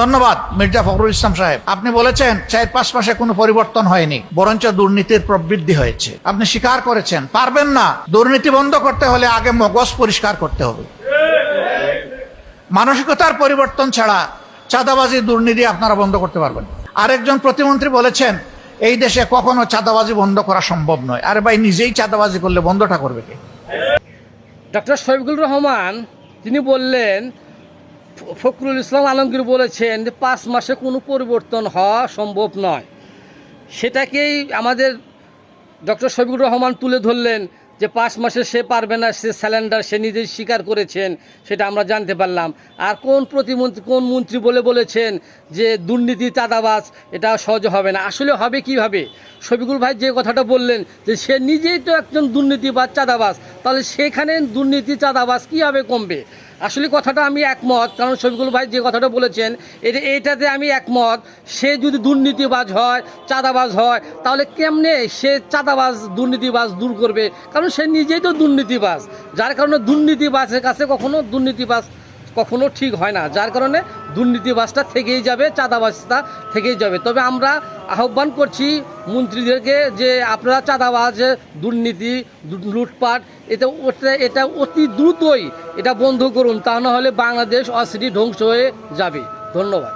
ধন্যবাদ মির্জা ফখরুল ইসলাম সাহেব। আপনি বলেছেন 4-5 মাসে কোনো পরিবর্তন হয়নি, বরঞ্চ দুর্নীতির প্রবৃদ্ধি হয়েছে। আপনি স্বীকার করেছেন। পারবেন না। দুর্নীতি বন্ধ করতে হলে আগে মগজ পরিষ্কার করতে হবে। মানসিকতার পরিবর্তন ছাড়া চাঁদাবাজি, দুর্নীতি আপনারা বন্ধ করতে পারবেন। আরেকজন প্রতিমন্ত্রী বলেছেন এই দেশে কখনো চাঁদাবাজি বন্ধ করা সম্ভব নয়। আরে ভাই, নিজেই চাঁদাবাজি করলে বন্ধটা করবে কে? ডক্টর শফিকুর রহমান তিনি বললেন, ফখরুল ইসলাম আলমগীর বলেছেন যে 5 মাসে কোনো পরিবর্তন হওয়া সম্ভব নয়। সেটাকেই আমাদের ডক্টর শফিকুর রহমান তুলে ধরলেন যে 5 মাসে সে পারবে না, সে স্যালেন্ডার, সে নিজেই স্বীকার করেছেন, সেটা আমরা জানতে পারলাম। আর কোন প্রতিমন্ত্রী, কোন মন্ত্রী বলেছেন যে দুর্নীতি, চাঁদাবাজ এটা সহজে হবে না? আসলে হবে কিভাবে? শফিকুল ভাই যে কথাটা বললেন যে সে নিজেই তো একজন দুর্নীতিবাজ, চাঁদাবাজ, তাহলে সেখানে দুর্নীতি, চাঁদাবাজ কীভাবে কমবে? আসলে কথাটা আমি একমত, কারণ শফিকুল ভাই যে কথাটা বলেছেন এইটাতে আমি একমত। সে যদি দুর্নীতিবাজ হয়, চাঁদাবাজ হয়, তাহলে কেমনে সে চাঁদাবাজ, দুর্নীতিবাজ দূর করবে? কারণ সে নিজেই তো দুর্নীতিবাজ, যার কারণে দুর্নীতিবাজের কাছে কখনো দুর্নীতিবাজ কখনো ঠিক হয় না, যার কারণে দুর্নীতিবাজটা থেকেই যাবে, চাঁদাবাজটা থেকেই যাবে। তবে আমরা আহ্বান করছি মন্ত্রীদেরকে যে আপনারা চাঁদাবাজ, দুর্নীতি, লুটপাট এটা অতি দ্রুতই এটা বন্ধ করুন, তা না হলে বাংলাদেশ অস্থির ধ্বংস হয়ে যাবে। ধন্যবাদ।